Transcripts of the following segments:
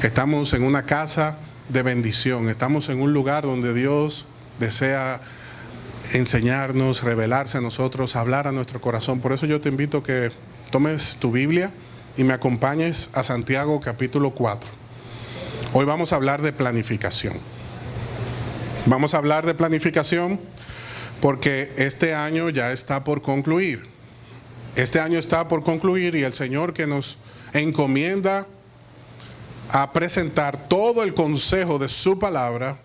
Estamos en una casa de bendición, estamos en un lugar donde Dios desea enseñarnos, revelarse a nosotros, hablar a nuestro corazón. Por eso yo te invito a que tomes tu Biblia y me acompañes a Santiago capítulo 4. Hoy vamos a hablar de planificación. Vamos a hablar de planificación porque este año ya está por concluir. Este año está por concluir y el Señor que nos encomienda a presentar todo el consejo de su palabra,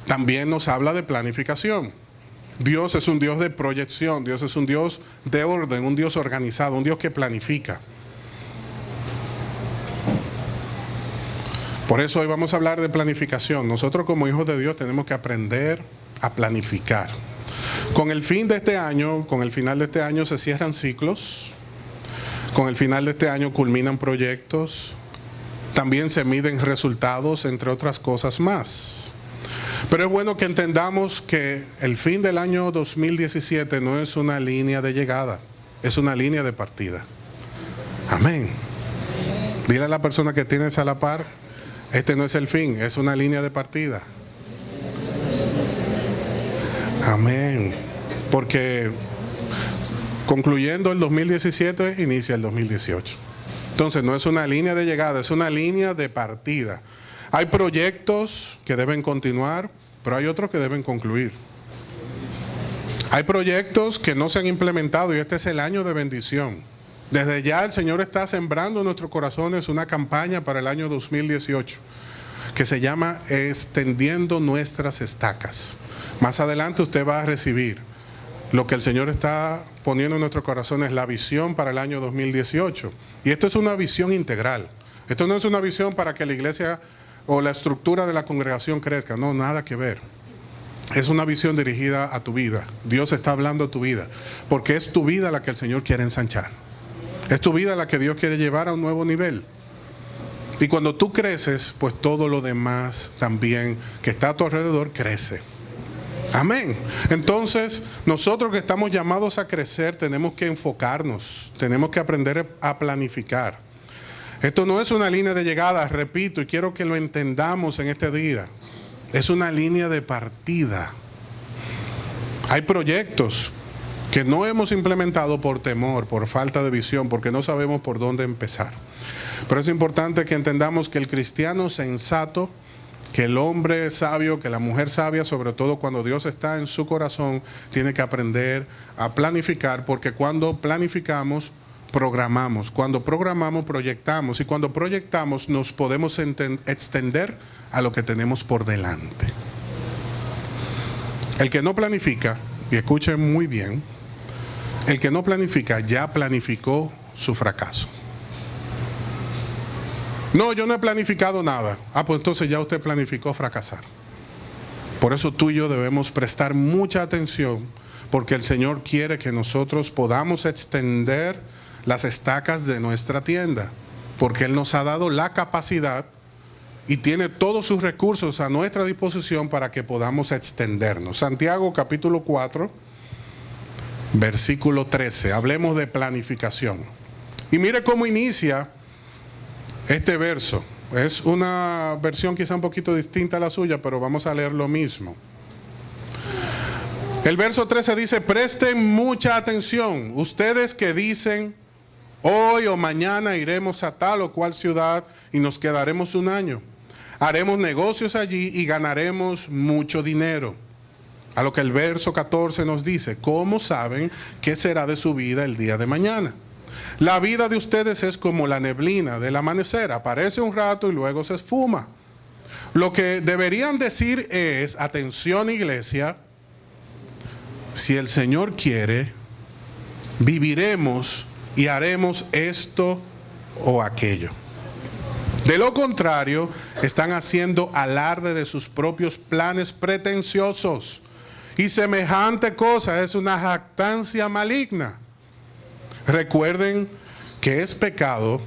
también nos habla de planificación. Dios es un Dios de proyección, Dios es un Dios de orden, un Dios organizado, un Dios que planifica. Por eso hoy vamos a hablar de planificación. Nosotros como hijos de Dios tenemos que aprender a planificar. Con el fin de este año, con el final de este año se cierran ciclos. Con el final de este año culminan proyectos. También se miden resultados, entre otras cosas más. Pero es bueno que entendamos que el fin del año 2017 no es una línea de llegada, es una línea de partida. Amén. Dile a la persona que tienes a la par, este no es el fin, es una línea de partida. Amén. Porque concluyendo el 2017, inicia el 2018. Entonces no es una línea de llegada, es una línea de partida. Hay proyectos que deben continuar, pero hay otros que deben concluir. Hay proyectos que no se han implementado y este es el año de bendición. Desde ya el Señor está sembrando en nuestros corazones una campaña para el año 2018 que se llama Extendiendo Nuestras Estacas. Más adelante usted va a recibir lo que el Señor está poniendo en nuestros corazones, la visión para el año 2018. Y esto es una visión integral. Esto no es una visión para que la iglesia o la estructura de la congregación crezca. No, nada que ver. Es una visión dirigida a tu vida. Dios está hablando a tu vida. Porque es tu vida la que el Señor quiere ensanchar. Es tu vida la que Dios quiere llevar a un nuevo nivel. Y cuando tú creces, pues todo lo demás también que está a tu alrededor crece. Amén. Entonces, nosotros que estamos llamados a crecer, tenemos que enfocarnos, tenemos que aprender a planificar. Esto no es una línea de llegada, repito, y quiero que lo entendamos en este día. Es una línea de partida. Hay proyectos que no hemos implementado por temor, por falta de visión, porque no sabemos por dónde empezar. Pero es importante que entendamos que el cristiano sensato, que el hombre sabio, que la mujer sabia, sobre todo cuando Dios está en su corazón, tiene que aprender a planificar, porque cuando planificamos, programamos. Cuando programamos, proyectamos. Y cuando proyectamos, nos podemos extender a lo que tenemos por delante. El que no planifica, y escuchen muy bien, el que no planifica ya planificó su fracaso. No, yo no he planificado nada. Pues entonces ya usted planificó fracasar. Por eso tú y yo debemos prestar mucha atención, porque el Señor quiere que nosotros podamos extender las estacas de nuestra tienda, porque Él nos ha dado la capacidad y tiene todos sus recursos a nuestra disposición para que podamos extendernos. Santiago capítulo 4, versículo 13. Hablemos de planificación. Y mire cómo inicia este verso. Es una versión quizá un poquito distinta a la suya, pero vamos a leer lo mismo. El verso 13 dice: presten mucha atención, ustedes que dicen, hoy o mañana iremos a tal o cual ciudad y nos quedaremos un año. Haremos negocios allí y ganaremos mucho dinero. A lo que el verso 14 nos dice: ¿cómo saben qué será de su vida el día de mañana? La vida de ustedes es como la neblina del amanecer, aparece un rato y luego se esfuma. Lo que deberían decir es, atención iglesia, si el Señor quiere, viviremos y haremos esto o aquello. De lo contrario, están haciendo alarde de sus propios planes pretenciosos. Y semejante cosa es una jactancia maligna. Recuerden que es pecado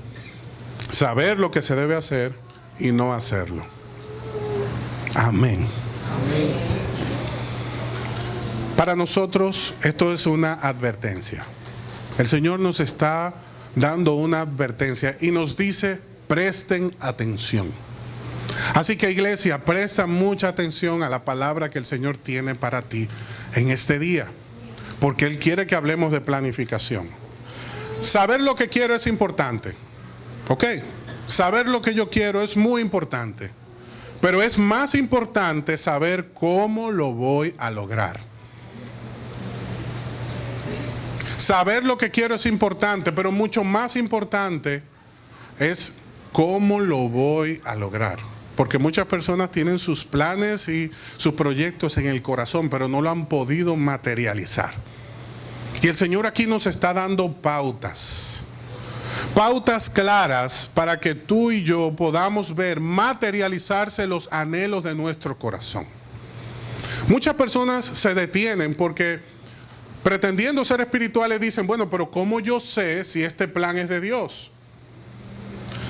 saber lo que se debe hacer y no hacerlo. Amén. Amén. Para nosotros esto es una advertencia. El Señor nos está dando una advertencia y nos dice presten atención. Así que, iglesia, presta mucha atención a la palabra que el Señor tiene para ti en este día, porque Él quiere que hablemos de planificación. Saber lo que quiero es importante, ¿ok? Saber lo que yo quiero es muy importante, pero es más importante saber cómo lo voy a lograr. Saber lo que quiero es importante, pero mucho más importante es cómo lo voy a lograr. Porque muchas personas tienen sus planes y sus proyectos en el corazón, pero no lo han podido materializar. Y el Señor aquí nos está dando pautas. Pautas claras para que tú y yo podamos ver materializarse los anhelos de nuestro corazón. Muchas personas se detienen porque pretendiendo ser espirituales dicen, bueno, pero ¿cómo yo sé si este plan es de Dios?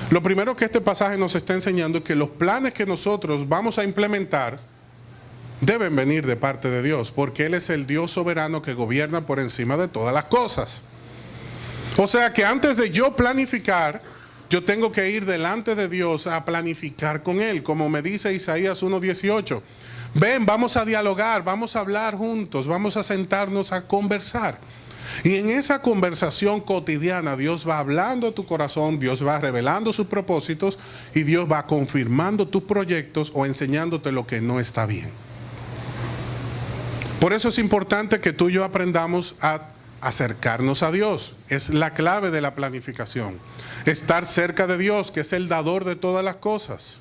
Lo primero que este pasaje nos está enseñando es que los planes que nosotros vamos a implementar deben venir de parte de Dios, porque Él es el Dios soberano que gobierna por encima de todas las cosas. O sea que antes de yo planificar, yo tengo que ir delante de Dios a planificar con Él, como me dice Isaías 1:18. Ven, vamos a dialogar, vamos a hablar juntos, vamos a sentarnos a conversar. Y en esa conversación cotidiana Dios va hablando a tu corazón, Dios va revelando sus propósitos y Dios va confirmando tus proyectos o enseñándote lo que no está bien. Por eso es importante que tú y yo aprendamos a acercarnos a Dios. Es la clave de la planificación. Estar cerca de Dios, que es el dador de todas las cosas.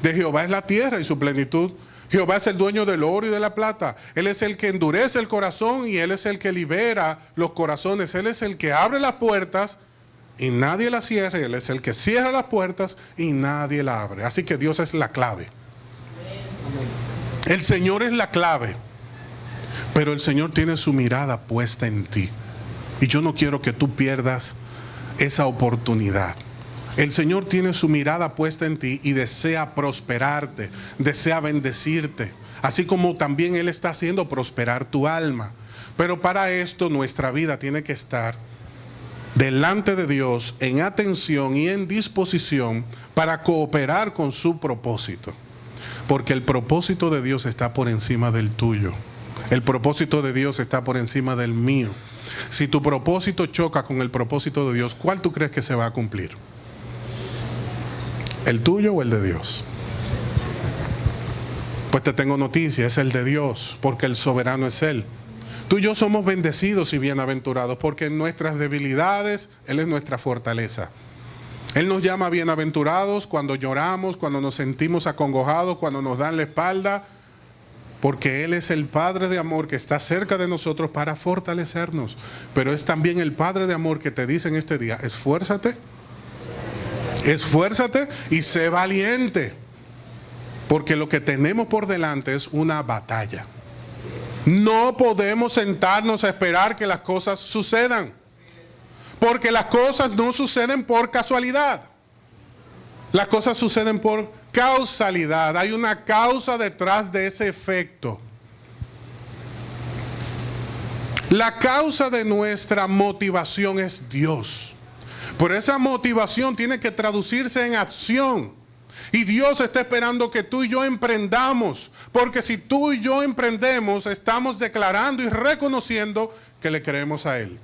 De Jehová es la tierra y su plenitud. Jehová es el dueño del oro y de la plata. Él es el que endurece el corazón y Él es el que libera los corazones. Él es el que abre las puertas y nadie las cierra. Él es el que cierra las puertas y nadie las abre. Así que Dios es la clave. El Señor es la clave. Pero el Señor tiene su mirada puesta en ti. Y yo no quiero que tú pierdas esa oportunidad. El Señor tiene su mirada puesta en ti y desea prosperarte, desea bendecirte, así como también Él está haciendo prosperar tu alma. Pero para esto nuestra vida tiene que estar delante de Dios en atención y en disposición para cooperar con su propósito. Porque el propósito de Dios está por encima del tuyo. El propósito de Dios está por encima del mío. Si tu propósito choca con el propósito de Dios, ¿cuál tú crees que se va a cumplir? ¿El tuyo o el de Dios? Pues te tengo noticia, es el de Dios, porque el soberano es Él. Tú y yo somos bendecidos y bienaventurados, porque en nuestras debilidades Él es nuestra fortaleza. Él nos llama bienaventurados cuando lloramos, cuando nos sentimos acongojados, cuando nos dan la espalda, porque Él es el Padre de amor que está cerca de nosotros para fortalecernos. Pero es también el Padre de amor que te dice en este día, esfuérzate y sé valiente, porque lo que tenemos por delante es una batalla. No podemos sentarnos a esperar que las cosas sucedan, porque las cosas no suceden por casualidad. Las cosas suceden por causalidad. Hay una causa detrás de ese efecto. La causa de nuestra motivación es Dios. Pero esa motivación tiene que traducirse en acción. Y Dios está esperando que tú y yo emprendamos. Porque si tú y yo emprendemos, estamos declarando y reconociendo que le creemos a Él.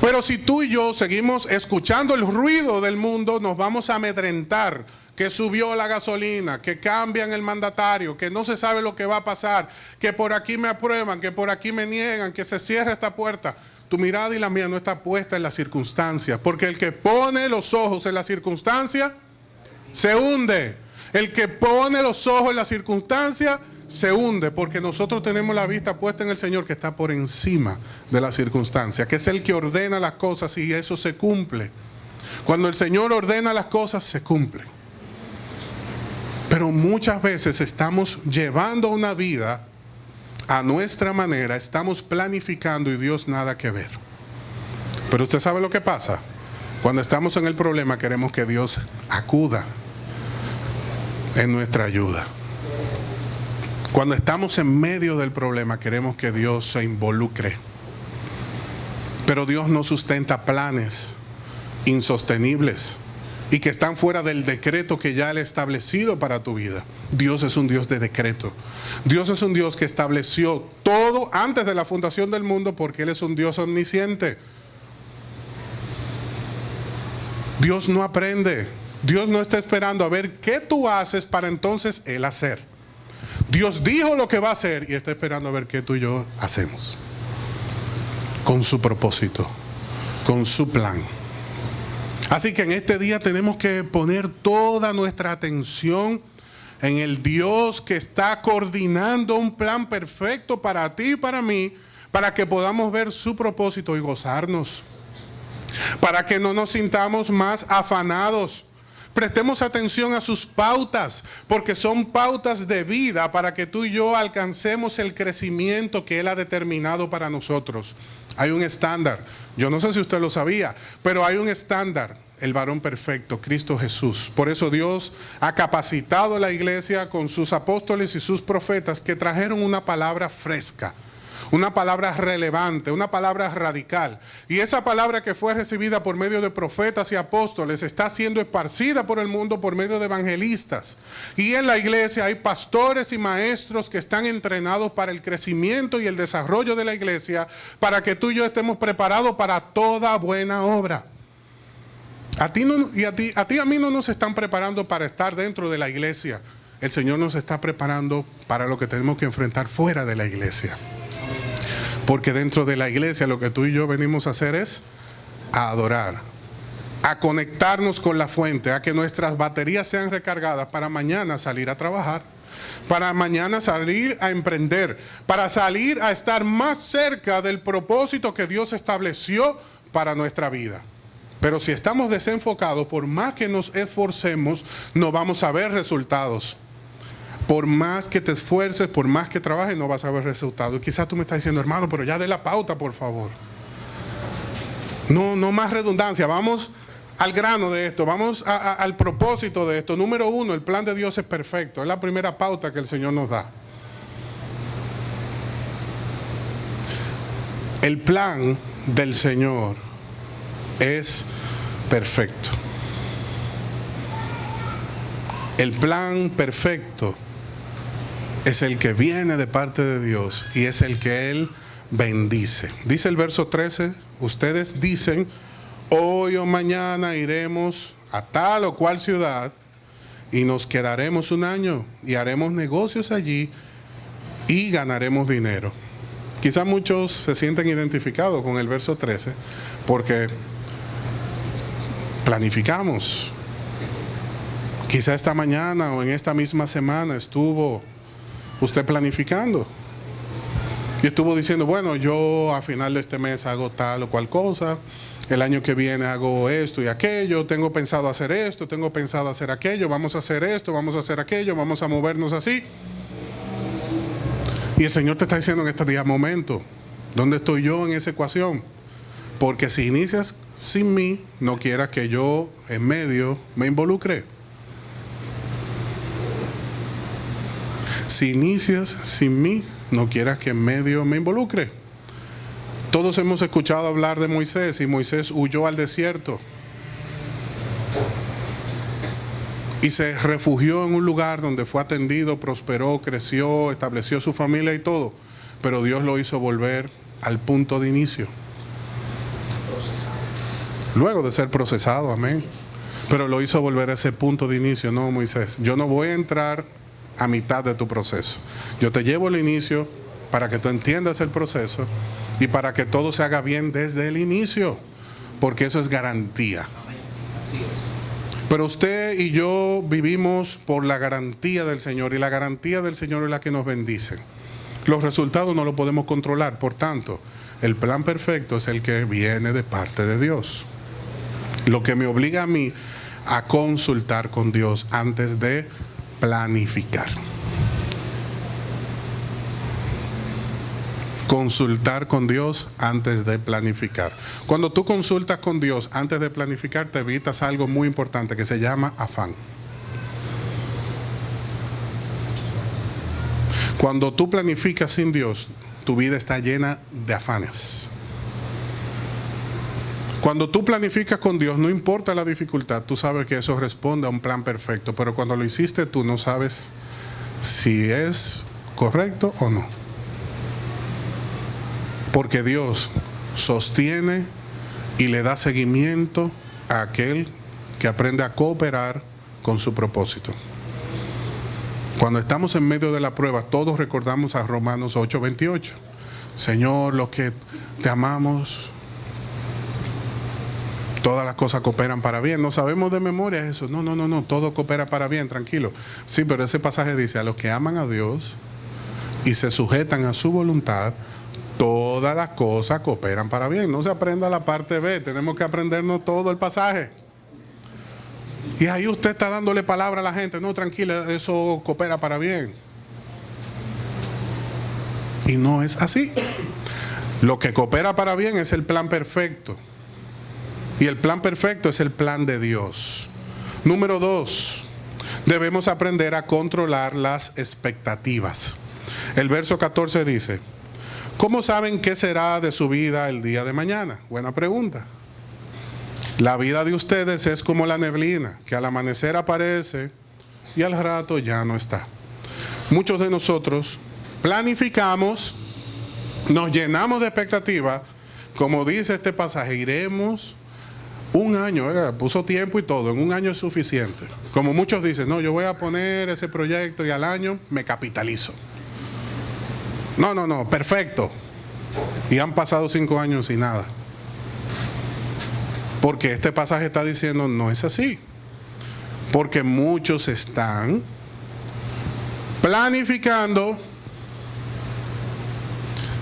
Pero si tú y yo seguimos escuchando el ruido del mundo, nos vamos a amedrentar. Que subió la gasolina, que cambian el mandatario, que no se sabe lo que va a pasar, que por aquí me aprueban, que por aquí me niegan, que se cierra esta puerta. Tu mirada y la mía no está puesta en las circunstancias, porque el que pone los ojos en la circunstancia se hunde. El que pone los ojos en la circunstancia se hunde, porque nosotros tenemos la vista puesta en el Señor, que está por encima de la circunstancia, que es el que ordena las cosas y eso se cumple. Cuando el Señor ordena las cosas, se cumple. Pero muchas veces estamos llevando una vida a nuestra manera, estamos planificando y Dios nada que ver. Pero usted sabe lo que pasa. Cuando estamos en el problema, queremos que Dios acuda en nuestra ayuda. Cuando estamos en medio del problema, queremos que Dios se involucre. Pero Dios no sustenta planes insostenibles y que están fuera del decreto que ya Él ha establecido para tu vida. Dios es un Dios de decreto. Dios es un Dios que estableció todo antes de la fundación del mundo porque Él es un Dios omnisciente. Dios no aprende. Dios no está esperando a ver qué tú haces para entonces Él hacer. Dios dijo lo que va a hacer y está esperando a ver qué tú y yo hacemos. Con su propósito, con su plan. Así que en este día tenemos que poner toda nuestra atención en el Dios que está coordinando un plan perfecto para ti y para mí, para que podamos ver su propósito y gozarnos. Para que no nos sintamos más afanados. Prestemos atención a sus pautas, porque son pautas de vida para que tú y yo alcancemos el crecimiento que Él ha determinado para nosotros. Hay un estándar, yo no sé si usted lo sabía, pero hay un estándar, el varón perfecto, Cristo Jesús. Por eso Dios ha capacitado a la iglesia con sus apóstoles y sus profetas que trajeron una palabra fresca. Una palabra relevante, una palabra radical. Y esa palabra que fue recibida por medio de profetas y apóstoles está siendo esparcida por el mundo por medio de evangelistas. Y en la iglesia hay pastores y maestros que están entrenados para el crecimiento y el desarrollo de la iglesia, para que tú y yo estemos preparados para toda buena obra. A ti y a mí no nos están preparando para estar dentro de la iglesia. El Señor nos está preparando para lo que tenemos que enfrentar fuera de la iglesia. Porque dentro de la iglesia lo que tú y yo venimos a hacer es a adorar, a conectarnos con la fuente, a que nuestras baterías sean recargadas para mañana salir a trabajar, para mañana salir a emprender, para salir a estar más cerca del propósito que Dios estableció para nuestra vida. Pero si estamos desenfocados, por más que nos esforcemos, no vamos a ver resultados. Por más que te esfuerces, por más que trabajes, no vas a ver resultados. Y quizás tú me estás diciendo, hermano, pero ya dé la pauta, por favor. No más redundancia. Vamos al grano de esto. Vamos al propósito de esto. Número 1, el plan de Dios es perfecto. Es la primera pauta que el Señor nos da. El plan del Señor es perfecto. El plan perfecto es el que viene de parte de Dios y es el que Él bendice. Dice el verso 13, ustedes dicen, hoy o mañana iremos a tal o cual ciudad y nos quedaremos un año y haremos negocios allí y ganaremos dinero. Quizás muchos se sienten identificados con el verso 13 porque planificamos. Quizá esta mañana o en esta misma semana estuvo usted planificando y estuvo diciendo, bueno, yo a final de este mes hago tal o cual cosa, el año que viene hago esto y aquello, tengo pensado hacer esto, tengo pensado hacer aquello, vamos a hacer esto, vamos a hacer aquello, vamos a movernos así. Y el Señor te está diciendo en este día, momento, ¿dónde estoy yo en esa ecuación? Porque si inicias sin mí, no quieras que yo en medio me involucre. Si inicias sin mí, no quieras que en medio me involucre. Todos hemos escuchado hablar de Moisés y Moisés huyó al desierto y se refugió en un lugar donde fue atendido, prosperó, creció, estableció su familia y todo, pero Dios lo hizo volver al punto de inicio. Luego de ser procesado, amén. Pero lo hizo volver a ese punto de inicio. No, Moisés, yo no voy a entrar a mitad de tu proceso. Yo te llevo al inicio para que tú entiendas el proceso y para que todo se haga bien desde el inicio, porque eso es garantía. Así es. Pero usted y yo vivimos por la garantía del Señor y la garantía del Señor es la que nos bendice. Los resultados no los podemos controlar, por tanto, el plan perfecto es el que viene de parte de Dios. Lo que me obliga a mí a consultar con Dios antes de planificar. Consultar con Dios antes de planificar. Cuando tú consultas con Dios antes de planificar, te evitas algo muy importante que se llama afán. Cuando tú planificas sin Dios, tu vida está llena de afanes. Cuando tú planificas con Dios, no importa la dificultad, tú sabes que eso responde a un plan perfecto, pero cuando lo hiciste tú no sabes si es correcto o no. Porque Dios sostiene y le da seguimiento a aquel que aprende a cooperar con su propósito. Cuando estamos en medio de la prueba, todos recordamos a Romanos 8:28. Señor, los que te amamos, todas las cosas cooperan para bien. No sabemos de memoria eso. No, todo coopera para bien, tranquilo. Sí, pero ese pasaje dice, a los que aman a Dios y se sujetan a su voluntad, todas las cosas cooperan para bien. No se aprenda la parte B, tenemos que aprendernos todo el pasaje. Y ahí usted está dándole palabra a la gente. No, tranquila, eso coopera para bien. Y no es así. Lo que coopera para bien es el plan perfecto. Y el plan perfecto es el plan de Dios. Número 2, debemos aprender a controlar las expectativas. El verso 14 dice, ¿cómo saben qué será de su vida el día de mañana? Buena pregunta. La vida de ustedes es como la neblina, que al amanecer aparece y al rato ya no está. Muchos de nosotros planificamos, nos llenamos de expectativas, como dice este pasaje, iremos un año, puso tiempo y todo, en un año es suficiente. Como muchos dicen, no, yo voy a poner ese proyecto y al año me capitalizo. No, perfecto. Y han pasado 5 años y nada. Porque este pasaje está diciendo, no es así. Porque muchos están planificando,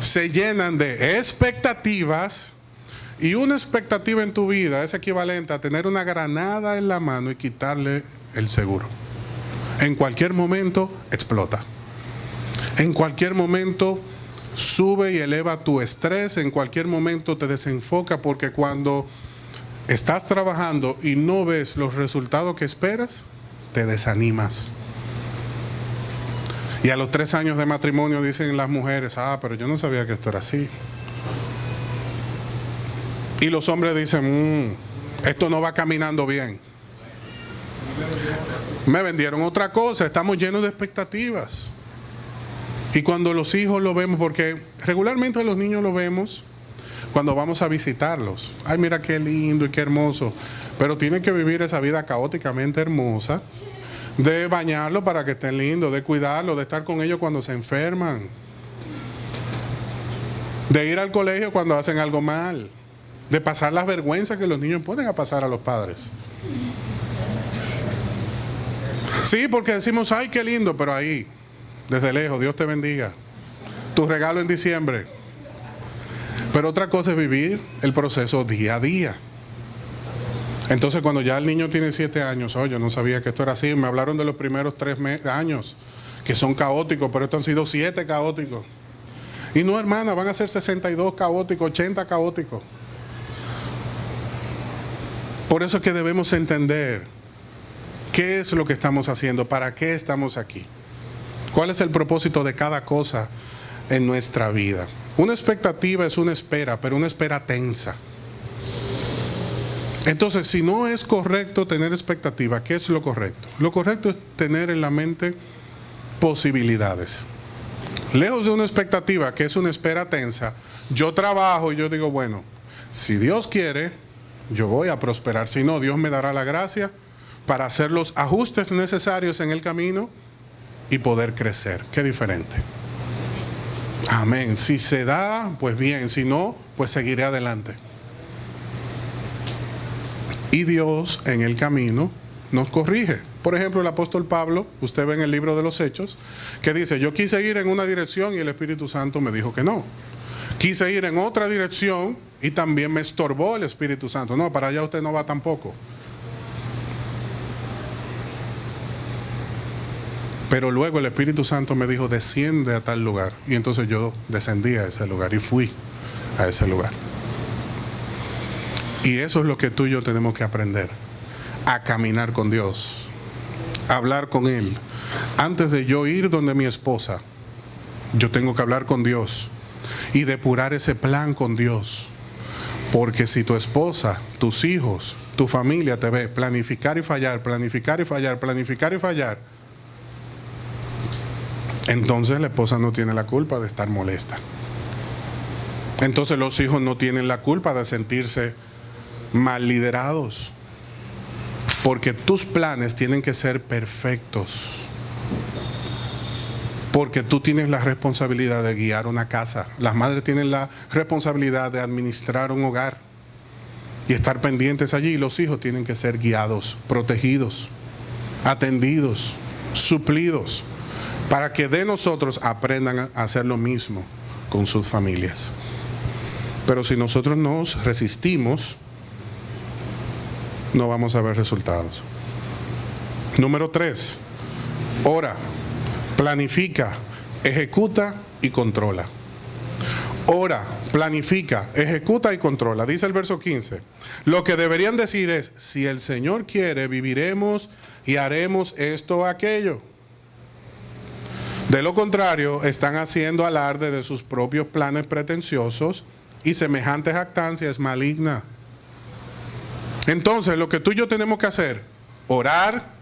se llenan de expectativas, y una expectativa en tu vida es equivalente a tener una granada en la mano y quitarle el seguro. En cualquier momento explota. En cualquier momento sube y eleva tu estrés, en cualquier momento te desenfoca, porque cuando estás trabajando y no ves los resultados que esperas, te desanimas. Y a los 3 años de matrimonio dicen las mujeres, pero yo no sabía que esto era así. Y los hombres dicen, esto no va caminando bien. Me vendieron otra cosa, estamos llenos de expectativas. Y cuando los hijos lo vemos, porque regularmente los niños lo vemos cuando vamos a visitarlos. Ay, mira qué lindo y qué hermoso. Pero tienen que vivir esa vida caóticamente hermosa, de bañarlo para que estén lindos, de cuidarlo, de estar con ellos cuando se enferman, de ir al colegio cuando hacen algo mal, de pasar las vergüenzas que los niños pueden pasar a los padres. Sí, porque decimos, ay, qué lindo, pero ahí, desde lejos, Dios te bendiga. Tu regalo en diciembre. Pero otra cosa es vivir el proceso día a día. Entonces, cuando ya el niño tiene 7 años, yo no sabía que esto era así. Me hablaron de los primeros 3 años, que son caóticos, pero estos han sido 7 caóticos. Y no, hermana, van a ser 62 caóticos, 80 caóticos. Por eso es que debemos entender qué es lo que estamos haciendo, para qué estamos aquí, cuál es el propósito de cada cosa en nuestra vida. Una expectativa es una espera, pero una espera tensa. Entonces, si no es correcto tener expectativa, ¿qué es lo correcto? Lo correcto es tener en la mente posibilidades. Lejos de una expectativa, que es una espera tensa, yo trabajo y yo digo, bueno, si Dios quiere, yo voy a prosperar. Si no, Dios me dará la gracia para hacer los ajustes necesarios en el camino y poder crecer. Qué diferente. Amén. Si se da, pues bien. Si no, pues seguiré adelante. Y Dios en el camino nos corrige. Por ejemplo, el apóstol Pablo, usted ve en el libro de los Hechos, que dice, yo quise ir en una dirección y el Espíritu Santo me dijo que no. Quise ir en otra dirección y también me estorbó el Espíritu Santo. No, para allá usted no va tampoco. Pero luego el Espíritu Santo me dijo, desciende a tal lugar. Y entonces yo descendí a ese lugar y fui a ese lugar. Y eso es lo que tú y yo tenemos que aprender. A caminar con Dios. A hablar con Él. Antes de yo ir donde mi esposa, yo tengo que hablar con Dios. Y depurar ese plan con Dios. Porque si tu esposa, tus hijos, tu familia te ve planificar y fallar, planificar y fallar, planificar y fallar, entonces la esposa no tiene la culpa de estar molesta. Entonces los hijos no tienen la culpa de sentirse mal liderados. Porque tus planes tienen que ser perfectos. Porque tú tienes la responsabilidad de guiar una casa. Las madres tienen la responsabilidad de administrar un hogar y estar pendientes allí. Y los hijos tienen que ser guiados, protegidos, atendidos, suplidos, para que de nosotros aprendan a hacer lo mismo con sus familias. Pero si nosotros nos resistimos, no vamos a ver resultados. Número 3, ora, planifica, ejecuta y controla. Ora, planifica, ejecuta y controla. Dice el verso 15. Lo que deberían decir es: si el Señor quiere, viviremos y haremos esto o aquello. De lo contrario, están haciendo alarde de sus propios planes pretenciosos y semejante jactancia es maligna. Entonces, lo que tú y yo tenemos que hacer: orar,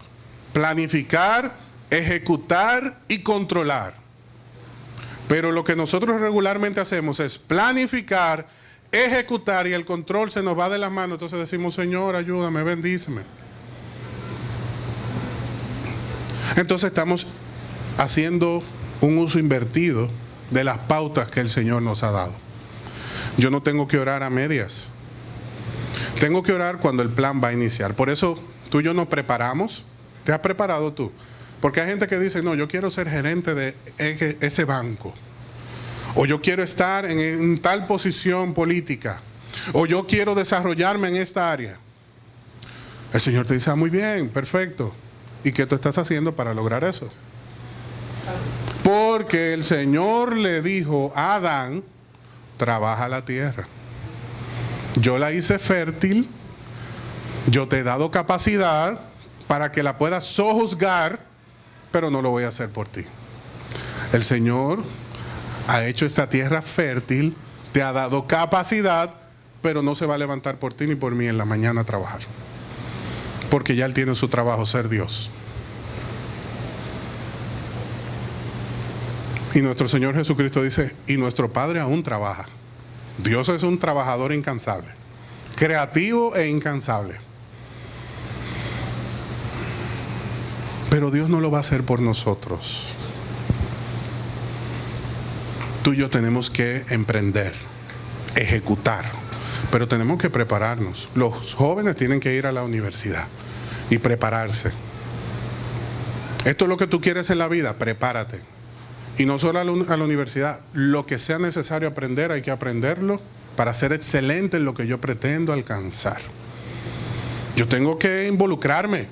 planificar, ejecutar y controlar. Pero lo que nosotros regularmente hacemos es planificar, ejecutar, y el control se nos va de las manos. Entonces decimos: Señor, ayúdame, bendíceme. Entonces estamos haciendo un uso invertido de las pautas que el Señor nos ha dado. Yo no tengo que orar a medias. Tengo que orar cuando el plan va a iniciar. Por eso tú y yo nos preparamos. ¿Te has preparado tú? Porque hay gente que dice: no, yo quiero ser gerente de ese banco. O yo quiero estar en tal posición política. O yo quiero desarrollarme en esta área. El Señor te dice: ah, muy bien, perfecto. ¿Y qué tú estás haciendo para lograr eso? Porque el Señor le dijo a Adán: trabaja la tierra. Yo la hice fértil. Yo te he dado capacidad para que la puedas sojuzgar, pero no lo voy a hacer por ti. El Señor ha hecho esta tierra fértil, te ha dado capacidad, pero no se va a levantar por ti ni por mí en la mañana a trabajar. Porque ya Él tiene su trabajo, ser Dios. Y nuestro Señor Jesucristo dice: y nuestro Padre aún trabaja. Dios es un trabajador incansable, creativo e incansable. Pero Dios no lo va a hacer por nosotros. Tú y yo tenemos que emprender, ejecutar, pero tenemos que prepararnos. Los jóvenes tienen que ir a la universidad y prepararse. Esto es lo que tú quieres en la vida, prepárate. Y no solo a la universidad, lo que sea necesario aprender, hay que aprenderlo para ser excelente en lo que yo pretendo alcanzar. Yo tengo que involucrarme,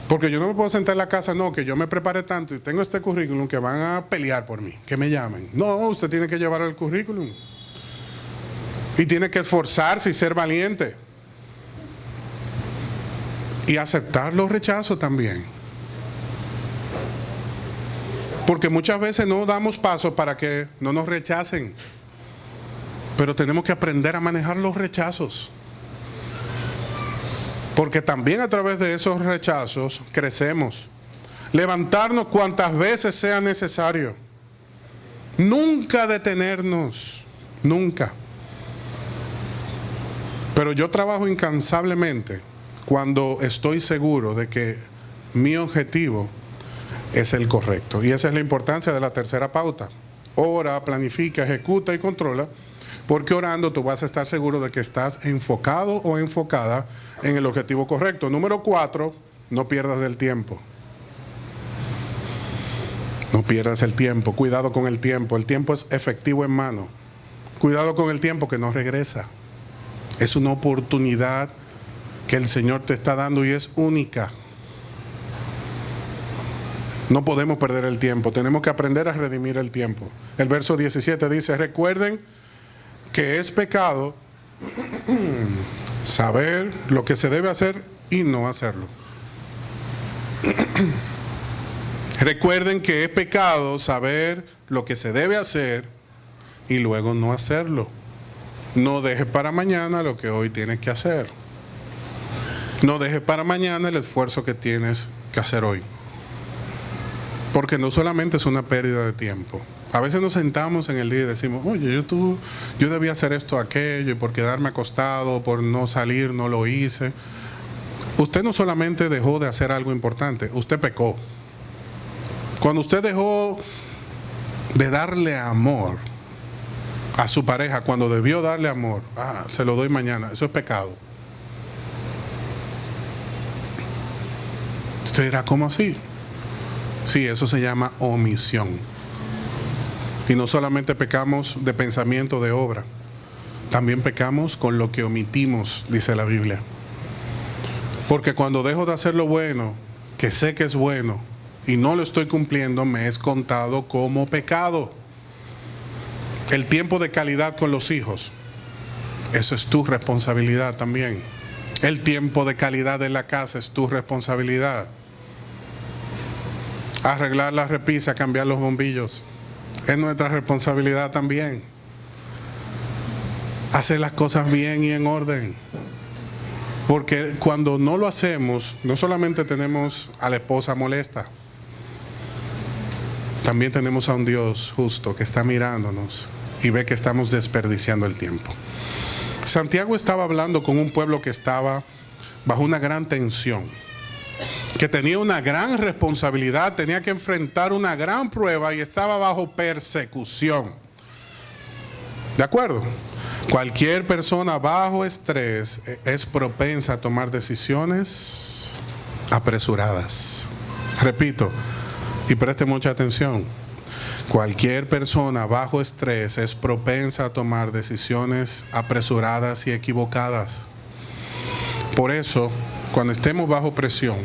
porque yo no me puedo sentar en la casa, no, que yo me prepare tanto y tengo este currículum que van a pelear por mí, que me llamen. No, usted tiene que llevar el currículum. Y tiene que esforzarse y ser valiente. Y aceptar los rechazos también. Porque muchas veces no damos pasos para que no nos rechacen. Pero tenemos que aprender a manejar los rechazos. Porque también a través de esos rechazos crecemos. Levantarnos cuantas veces sea necesario. Nunca detenernos. Nunca. Pero yo trabajo incansablemente cuando estoy seguro de que mi objetivo es el correcto. Y esa es la importancia de la tercera pauta. Ora, planifica, ejecuta y controla, porque orando tú vas a estar seguro de que estás enfocado o enfocada en el objetivo correcto. Número 4, no pierdas el tiempo. No pierdas el tiempo. Cuidado con el tiempo. El tiempo es efectivo en mano. Cuidado con el tiempo que no regresa. Es una oportunidad que el Señor te está dando y es única. No podemos perder el tiempo, tenemos que aprender a redimir el tiempo. El verso 17 dice: recuerden que es pecado saber lo que se debe hacer y no hacerlo. Recuerden que es pecado saber lo que se debe hacer y luego no hacerlo. No dejes para mañana lo que hoy tienes que hacer. No dejes para mañana el esfuerzo que tienes que hacer hoy. Porque no solamente es una pérdida de tiempo. A veces nos sentamos en el día y decimos, oye, yo debía hacer esto, aquello, y por quedarme acostado, por no salir, no lo hice. Usted no solamente dejó de hacer algo importante, usted pecó. Cuando usted dejó de darle amor a su pareja, cuando debió darle amor, se lo doy mañana, eso es pecado. Usted dirá, ¿cómo así? Sí, eso se llama omisión. Y no solamente pecamos de pensamiento, de obra, también pecamos con lo que omitimos, dice la Biblia. Porque cuando dejo de hacer lo bueno, que sé que es bueno, y no lo estoy cumpliendo, me es contado como pecado. El tiempo de calidad con los hijos, eso es tu responsabilidad también. El tiempo de calidad en la casa es tu responsabilidad. Arreglar la repisa, cambiar los bombillos, es nuestra responsabilidad también. Hacer las cosas bien y en orden. Porque cuando no lo hacemos, no solamente tenemos a la esposa molesta, también tenemos a un Dios justo que está mirándonos y ve que estamos desperdiciando el tiempo. Santiago estaba hablando con un pueblo que estaba bajo una gran tensión, que tenía una gran responsabilidad, tenía que enfrentar una gran prueba y estaba bajo persecución. ¿De acuerdo? Cualquier persona bajo estrés es propensa a tomar decisiones apresuradas. Repito, y preste mucha atención. Cualquier persona bajo estrés es propensa a tomar decisiones apresuradas y equivocadas. Por eso, cuando estemos bajo presión,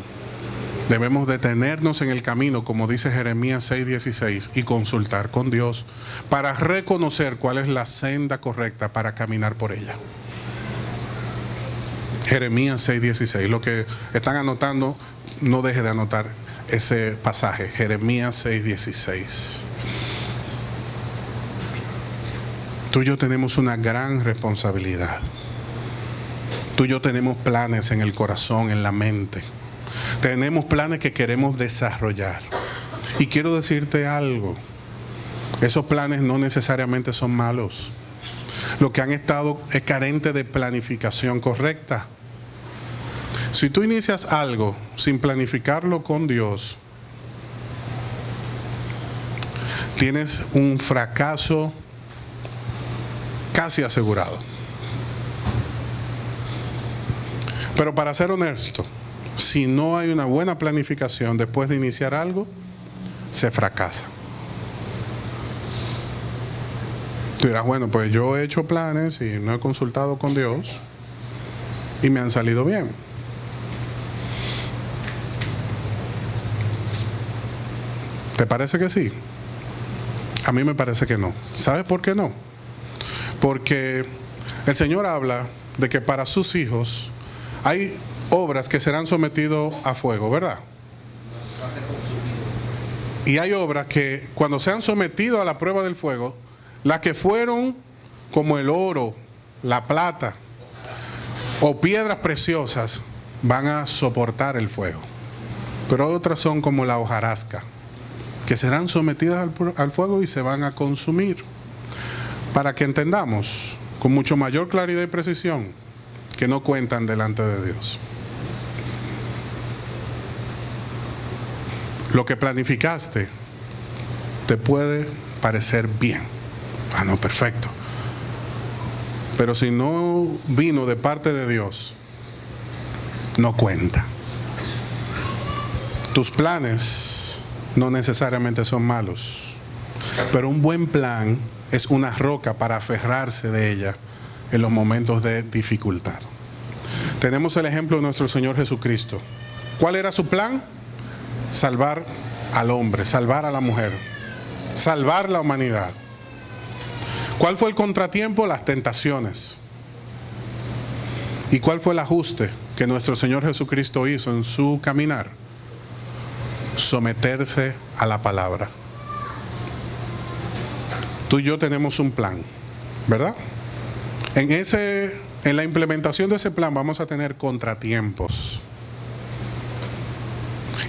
debemos detenernos en el camino, como dice Jeremías 6:16, y consultar con Dios para reconocer cuál es la senda correcta para caminar por ella. Jeremías 6:16. Lo que están anotando, no deje de anotar ese pasaje. Jeremías 6:16. Tú y yo tenemos una gran responsabilidad. Tú y yo tenemos planes en el corazón, en la mente. Tenemos planes que queremos desarrollar. Y quiero decirte algo. Esos planes no necesariamente son malos. Lo que han estado es carente de planificación correcta. Si tú inicias algo sin planificarlo con Dios, tienes un fracaso casi asegurado. Pero para ser honesto, si no hay una buena planificación después de iniciar algo, se fracasa. Tú dirás, bueno, pues yo he hecho planes y no he consultado con Dios y me han salido bien. ¿Te parece que sí? A mí me parece que no. ¿Sabes por qué no? Porque el Señor habla de que para sus hijos hay obras que serán sometidas a fuego, ¿verdad? Y hay obras que cuando sean sometidas a la prueba del fuego, las que fueron como el oro, la plata o piedras preciosas van a soportar el fuego. Pero otras son como la hojarasca, que serán sometidas al fuego y se van a consumir. Para que entendamos con mucho mayor claridad y precisión que no cuentan delante de Dios. Lo que planificaste te puede parecer bien. No, perfecto. Pero si no vino de parte de Dios, no cuenta. Tus planes no necesariamente son malos, pero un buen plan es una roca para aferrarse de ella en los momentos de dificultad. Tenemos el ejemplo de nuestro Señor Jesucristo. ¿Cuál era su plan? Salvar al hombre, salvar a la mujer, salvar la humanidad. ¿Cuál fue el contratiempo? Las tentaciones. ¿Y cuál fue el ajuste que nuestro Señor Jesucristo hizo en su caminar? Someterse a la palabra. Tú y yo tenemos un plan, ¿verdad? En la implementación de ese plan vamos a tener contratiempos.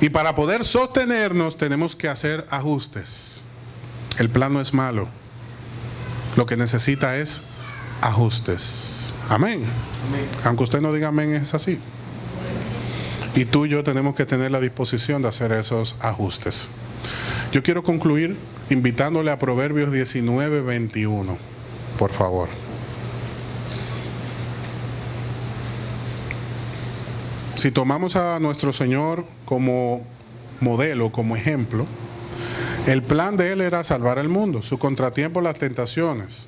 Y para poder sostenernos tenemos que hacer ajustes. El plan no es malo. Lo que necesita es ajustes. Amén. Amén. Aunque usted no diga amén, es así. Y tú y yo tenemos que tener la disposición de hacer esos ajustes. Yo quiero concluir invitándole a Proverbios 19:21, por favor. Si tomamos a nuestro Señor como modelo, como ejemplo, el plan de Él era salvar al mundo, su contratiempo, las tentaciones.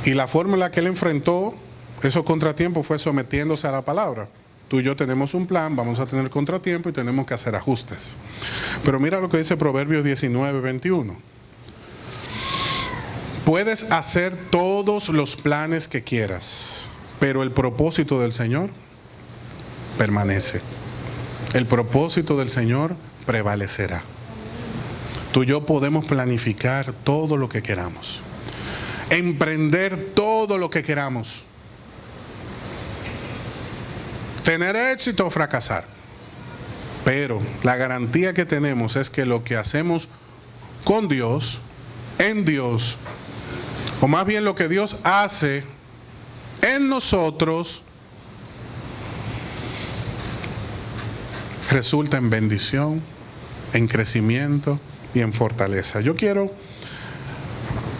Y la forma en la que Él enfrentó esos contratiempos fue sometiéndose a la palabra. Tú y yo tenemos un plan, vamos a tener contratiempo y tenemos que hacer ajustes. Pero mira lo que dice Proverbios 19:21. Puedes hacer todos los planes que quieras, pero el propósito del Señor permanece. El propósito del Señor prevalecerá. Tú y yo podemos planificar todo lo que queramos, emprender todo lo que queramos, tener éxito o fracasar. Pero la garantía que tenemos es que lo que hacemos con Dios, en Dios, o más bien lo que Dios hace en nosotros, resulta en bendición, en crecimiento y en fortaleza. Yo quiero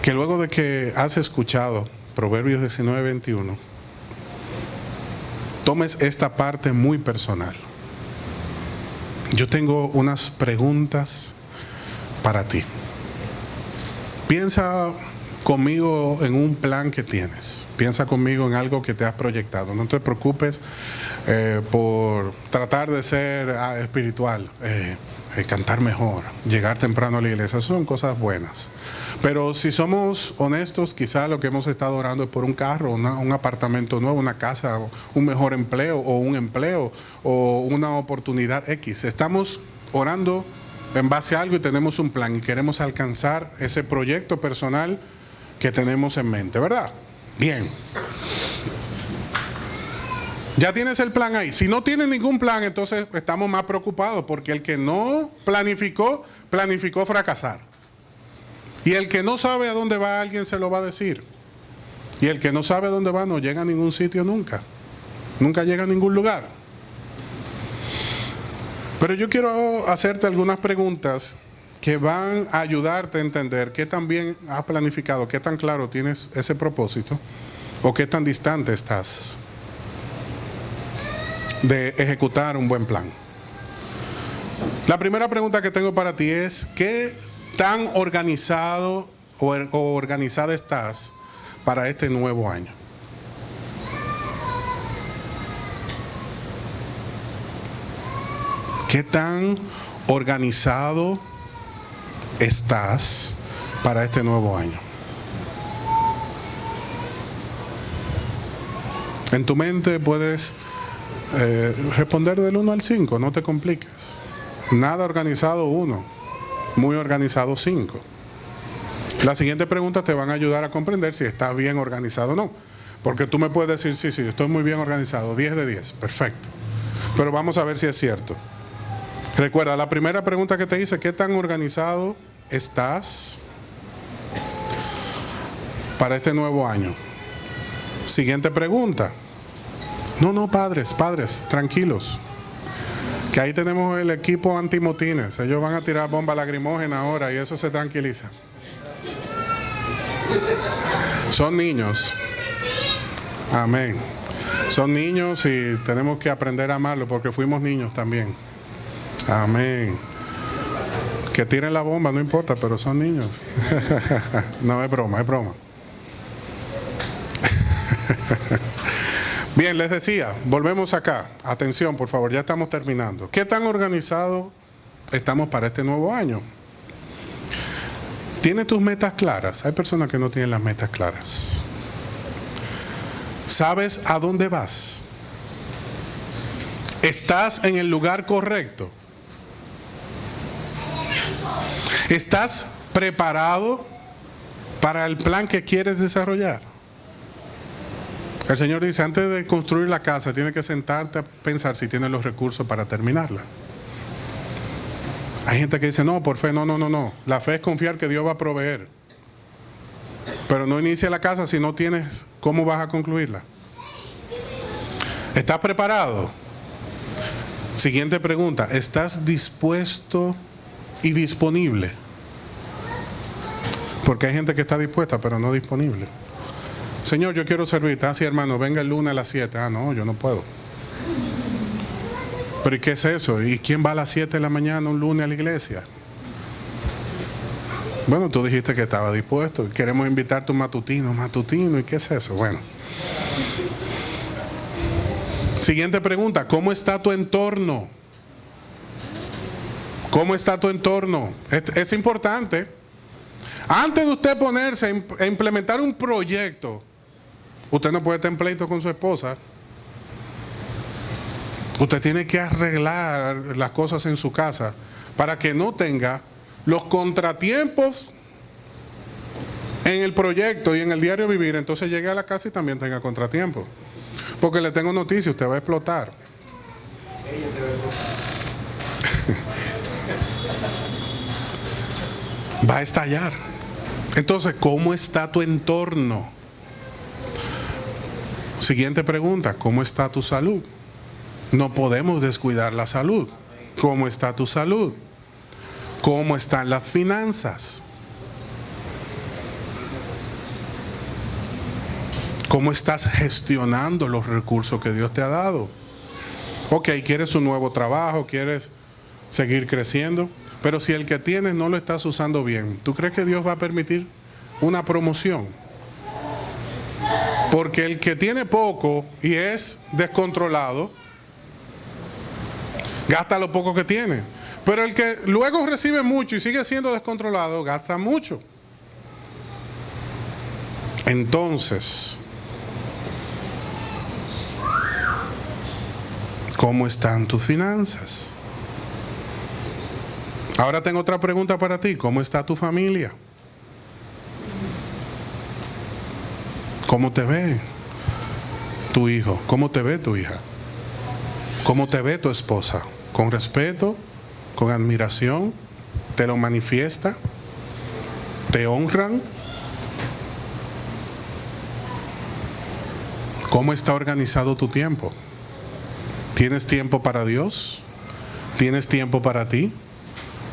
que luego de que has escuchado Proverbios 19:21, tomes esta parte muy personal. Yo tengo unas preguntas para ti. Piensa conmigo en un plan que tienes. Piensa conmigo en algo que te has proyectado. No te preocupes por tratar de ser espiritual, cantar mejor, llegar temprano a la iglesia. Son cosas buenas. Pero si somos honestos, quizás lo que hemos estado orando es por un carro, un apartamento nuevo, una casa, un mejor empleo o una oportunidad X. Estamos orando en base a algo y tenemos un plan y queremos alcanzar ese proyecto personal que tenemos en mente, ¿verdad? Bien. Ya tienes el plan ahí. Si no tienes ningún plan, entonces estamos más preocupados porque el que no planificó fracasar. Y el que no sabe a dónde va, alguien se lo va a decir. Y el que no sabe a dónde va no llega a ningún sitio nunca. Nunca llega a ningún lugar. Pero yo quiero hacerte algunas preguntas que van a ayudarte a entender qué tan bien has planificado, qué tan claro tienes ese propósito o qué tan distante estás de ejecutar un buen plan. La primera pregunta que tengo para ti es: ¿qué tan organizado o organizada estás para este nuevo año? ¿Qué tan organizado estás para este nuevo año? En tu mente puedes responder del 1 al 5, no te compliques. Nada organizado 1, muy organizado 5. La siguiente pregunta te van a ayudar a comprender si estás bien organizado o no. Porque tú me puedes decir, sí, estoy muy bien organizado, 10 de 10, perfecto. Pero vamos a ver si es cierto. Recuerda, la primera pregunta que te hice: ¿qué tan organizado estás para este nuevo año? Siguiente pregunta. No, padres, tranquilos. Que ahí tenemos el equipo antimotines. Ellos van a tirar bomba lacrimógena ahora y eso se tranquiliza. Son niños. Amén. Son niños y tenemos que aprender a amarlos porque fuimos niños también. Amén. Que tiren la bomba, no importa, pero son niños. No, es broma. Bien, les decía, volvemos acá. Atención, por favor, ya estamos terminando. ¿Qué tan organizados estamos para este nuevo año? ¿Tienes tus metas claras? Hay personas que no tienen las metas claras. ¿Sabes a dónde vas? ¿Estás en el lugar correcto? ¿Estás preparado para el plan que quieres desarrollar? El Señor dice, antes de construir la casa, tienes que sentarte a pensar si tienes los recursos para terminarla. Hay gente que dice, no, por fe, no. La fe es confiar que Dios va a proveer. Pero no inicia la casa si no tienes cómo vas a concluirla. ¿Estás preparado? Siguiente pregunta, ¿estás dispuesto y disponible? Porque hay gente que está dispuesta, pero no disponible. Señor, yo quiero servirte. Ah, sí, hermano, venga el lunes a las 7. Ah, no, yo no puedo. ¿Pero y qué es eso? ¿Y quién va a las 7 de la mañana un lunes a la iglesia? Bueno, tú dijiste que estaba dispuesto. Queremos invitarte un matutino. ¿Y qué es eso? Bueno. Siguiente pregunta, ¿cómo está tu entorno? ¿Cómo está tu entorno? Es importante. Antes de usted ponerse a implementar un proyecto, usted no puede estar en pleito con su esposa. Usted tiene que arreglar las cosas en su casa para que no tenga los contratiempos en el proyecto y en el diario vivir. Entonces llegue a la casa y también tenga contratiempos. Porque le tengo noticia, usted va a explotar. Va a estallar. Entonces, ¿cómo está tu entorno? Siguiente pregunta, ¿cómo está tu salud? No podemos descuidar la salud. ¿Cómo está tu salud? ¿Cómo están las finanzas? ¿Cómo estás gestionando los recursos que Dios te ha dado? Ok, quieres un nuevo trabajo, quieres seguir creciendo, pero si el que tienes no lo estás usando bien, ¿tú crees que Dios va a permitir una promoción? Porque el que tiene poco y es descontrolado, gasta lo poco que tiene. Pero el que luego recibe mucho y sigue siendo descontrolado, gasta mucho. Entonces, ¿cómo están tus finanzas? Ahora tengo otra pregunta para ti. ¿Cómo está tu familia? ¿Cómo te ve tu hijo? ¿Cómo te ve tu hija? ¿Cómo te ve tu esposa? ¿Con respeto? ¿Con admiración? ¿Te lo manifiesta? ¿Te honran? ¿Cómo está organizado tu tiempo? ¿Tienes tiempo para Dios? ¿Tienes tiempo para ti?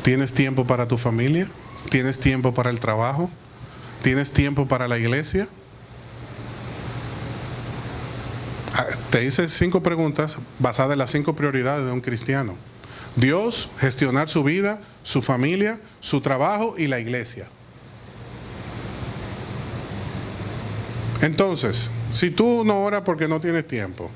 ¿Tienes tiempo para tu familia? ¿Tienes tiempo para el trabajo? ¿Tienes tiempo para la iglesia? Te hice 5 preguntas basadas en las 5 prioridades de un cristiano. Dios, gestionar su vida, su familia, su trabajo y la iglesia. Entonces, si tú no oras porque no tienes tiempo,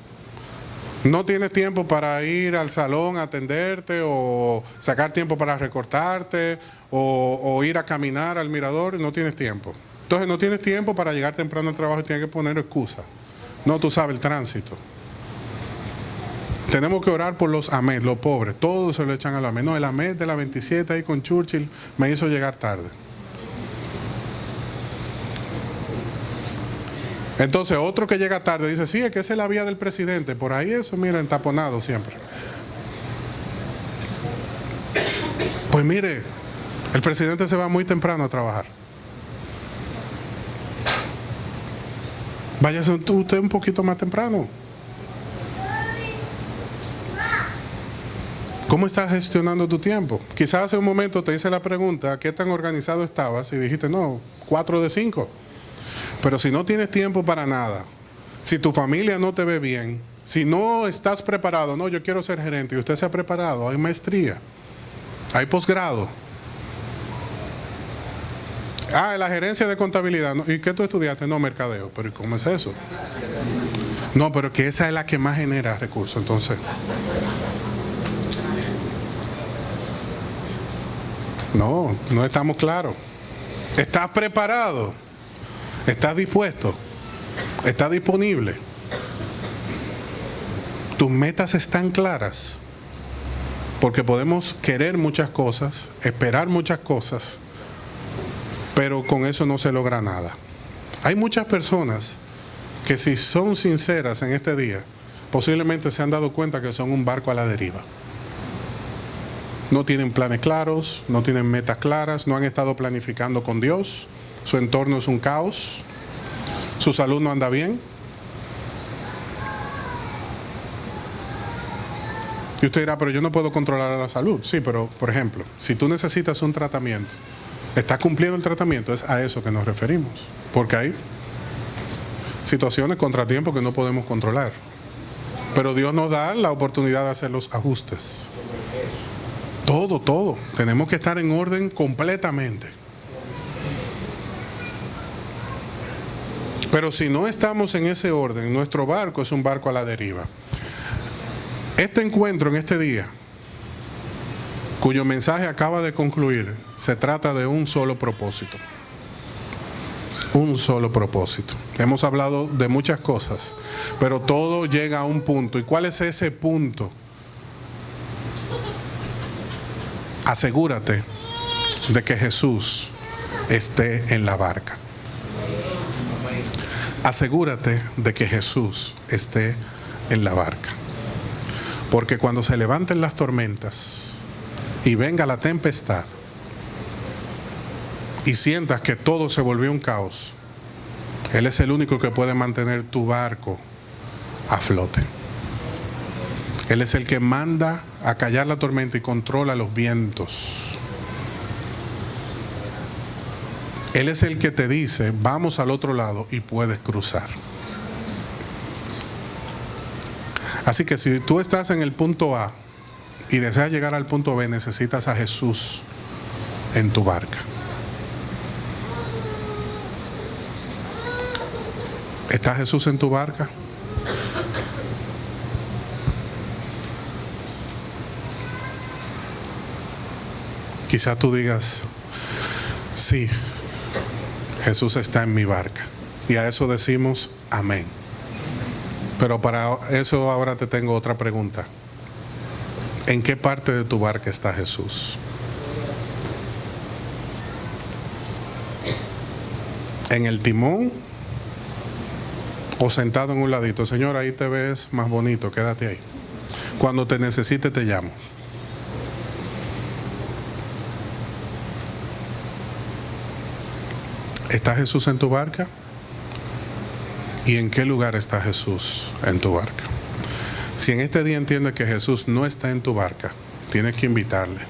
no tienes tiempo para ir al salón a atenderte o sacar tiempo para recortarte o ir a caminar al mirador, no tienes tiempo. Entonces no tienes tiempo para llegar temprano al trabajo y tienes que poner excusa. No, tú sabes, el tránsito. Tenemos que orar por los AMED, los pobres. Todos se lo echan a la AMED. No, el AMED de la 27 ahí con Churchill me hizo llegar tarde. Entonces otro que llega tarde dice, sí, es que esa es la vía del presidente. Por ahí eso, mira, entaponado siempre. Pues mire, el presidente se va muy temprano a trabajar. Váyase usted un poquito más temprano. ¿Cómo estás gestionando tu tiempo? Quizás hace un momento te hice la pregunta, ¿qué tan organizado estabas? Y dijiste, no, 4 de 5. Pero si no tienes tiempo para nada, si tu familia no te ve bien, si no estás preparado, no, yo quiero ser gerente, y usted se ha preparado, hay maestría, hay posgrado. Ah, la gerencia de contabilidad. ¿Y qué tú estudiaste? No, mercadeo. ¿Pero cómo es eso? No, pero que esa es la que más genera recursos, entonces. No, no estamos claros. ¿Estás preparado? ¿Estás dispuesto? ¿Estás disponible? ¿Tus metas están claras? Porque podemos querer muchas cosas, esperar muchas cosas, pero con eso no se logra nada. Hay muchas personas que si son sinceras en este día, posiblemente se han dado cuenta que son un barco a la deriva. No tienen planes claros, no tienen metas claras, no han estado planificando con Dios, su entorno es un caos, su salud no anda bien. Y usted dirá, pero yo no puedo controlar la salud. Sí, pero por ejemplo, si tú necesitas un tratamiento, ¿estás cumpliendo el tratamiento? Es a eso que nos referimos. Porque hay situaciones, contratiempos que no podemos controlar. Pero Dios nos da la oportunidad de hacer los ajustes. Todo. Tenemos que estar en orden completamente. Pero si no estamos en ese orden, nuestro barco es un barco a la deriva. Este encuentro en este día, cuyo mensaje acaba de concluir, se trata de un solo propósito. Un solo propósito. Hemos hablado de muchas cosas, pero todo llega a un punto. ¿Y cuál es ese punto? Asegúrate de que Jesús esté en la barca. Asegúrate de que Jesús esté en la barca. Porque cuando se levanten las tormentas y venga la tempestad y sientas que todo se volvió un caos, Él es el único que puede mantener tu barco a flote. Él es el que manda a callar la tormenta y controla los vientos. Él es el que te dice, vamos al otro lado y puedes cruzar. Así que si tú estás en el punto A y deseas llegar al punto B, necesitas a Jesús en tu barca. ¿Está Jesús en tu barca? Quizás tú digas, sí, Jesús está en mi barca. Y a eso decimos amén. Pero para eso ahora te tengo otra pregunta. ¿En qué parte de tu barca está Jesús? ¿En el timón? ¿O sentado en un ladito? Señor, ahí te ves más bonito, quédate ahí. Cuando te necesite te llamo. ¿Está Jesús en tu barca? ¿Y en qué lugar está Jesús en tu barca? Si en este día entiendes que Jesús no está en tu barca, tienes que invitarle.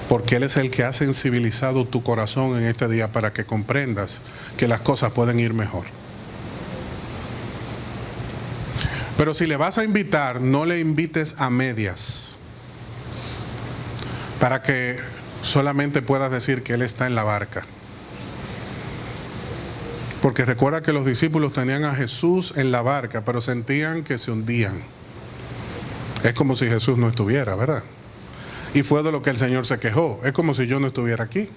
Porque Él es el que ha sensibilizado tu corazón en este día para que comprendas que las cosas pueden ir mejor. Pero si le vas a invitar, no le invites a medias, para que solamente puedas decir que Él está en la barca. Porque recuerda que los discípulos tenían a Jesús en la barca, pero sentían que se hundían. Es como si Jesús no estuviera, ¿verdad? Y fue de lo que el Señor se quejó. Es como si yo no estuviera aquí.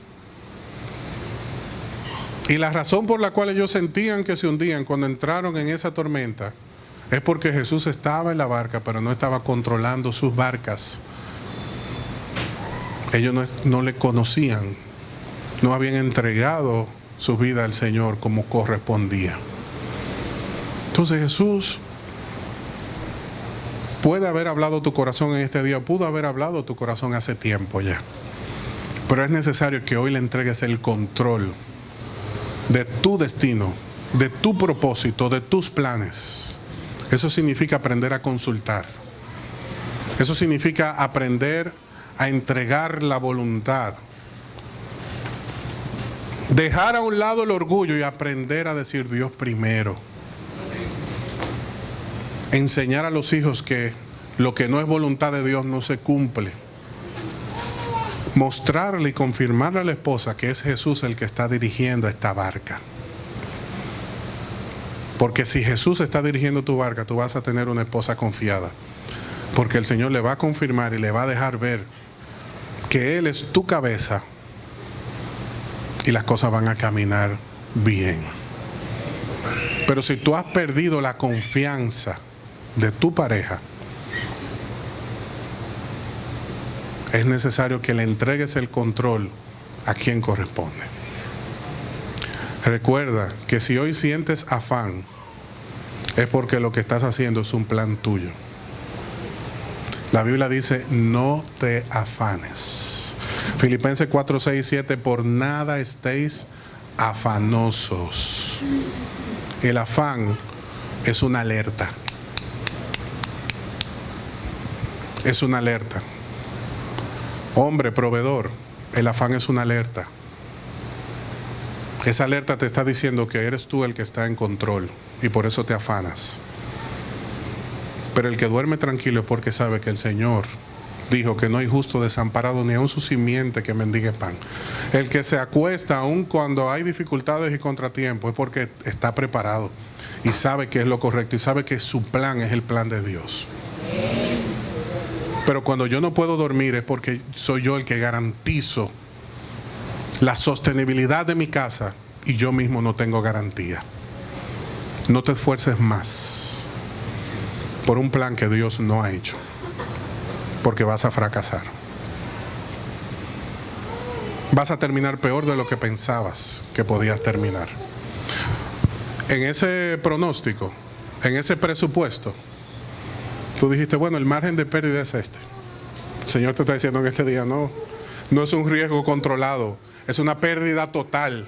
Y la razón por la cual ellos sentían que se hundían cuando entraron en esa tormenta es porque Jesús estaba en la barca, pero no estaba controlando sus barcas. Ellos no le conocían, no habían entregado su vida al Señor como correspondía. Entonces Jesús puede haber hablado tu corazón en este día, pudo haber hablado tu corazón hace tiempo ya. Pero es necesario que hoy le entregues el control de tu destino, de tu propósito, de tus planes. Eso significa aprender a consultar. Eso significa aprender a entregar la voluntad. Dejar a un lado el orgullo y aprender a decir Dios primero. Enseñar a los hijos que lo que no es voluntad de Dios no se cumple. Mostrarle y confirmarle a la esposa que es Jesús el que está dirigiendo esta barca. Porque si Jesús está dirigiendo tu barca, tú vas a tener una esposa confiada. Porque el Señor le va a confirmar y le va a dejar ver que Él es tu cabeza y las cosas van a caminar bien. Pero si tú has perdido la confianza de tu pareja, es necesario que le entregues el control a quien corresponde. Recuerda que si hoy sientes afán, es porque lo que estás haciendo es un plan tuyo. La Biblia dice, no te afanes. Filipenses 4, 6 y 7, por nada estéis afanosos. El afán es una alerta. Es una alerta. Hombre, proveedor, el afán es una alerta. Esa alerta te está diciendo que eres tú el que está en control y por eso te afanas. Pero el que duerme tranquilo es porque sabe que el Señor dijo que no hay justo desamparado ni aun su simiente que mendigue pan. El que se acuesta aun cuando hay dificultades y contratiempos es porque está preparado y sabe que es lo correcto y sabe que su plan es el plan de Dios. Pero cuando yo no puedo dormir es porque soy yo el que garantizo la sostenibilidad de mi casa y yo mismo no tengo garantía. No te esfuerces más por un plan que Dios no ha hecho, porque vas a fracasar. Vas a terminar peor de lo que pensabas que podías terminar. En ese pronóstico, en ese presupuesto, tú dijiste, bueno, el margen de pérdida es este. El Señor te está diciendo en este día, no es un riesgo controlado, es una pérdida total.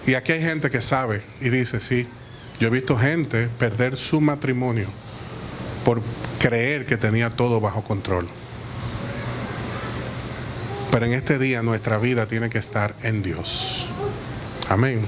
Y aquí hay gente que sabe y dice, sí, yo he visto gente perder su matrimonio por creer que tenía todo bajo control. Pero en este día nuestra vida tiene que estar en Dios. Amén.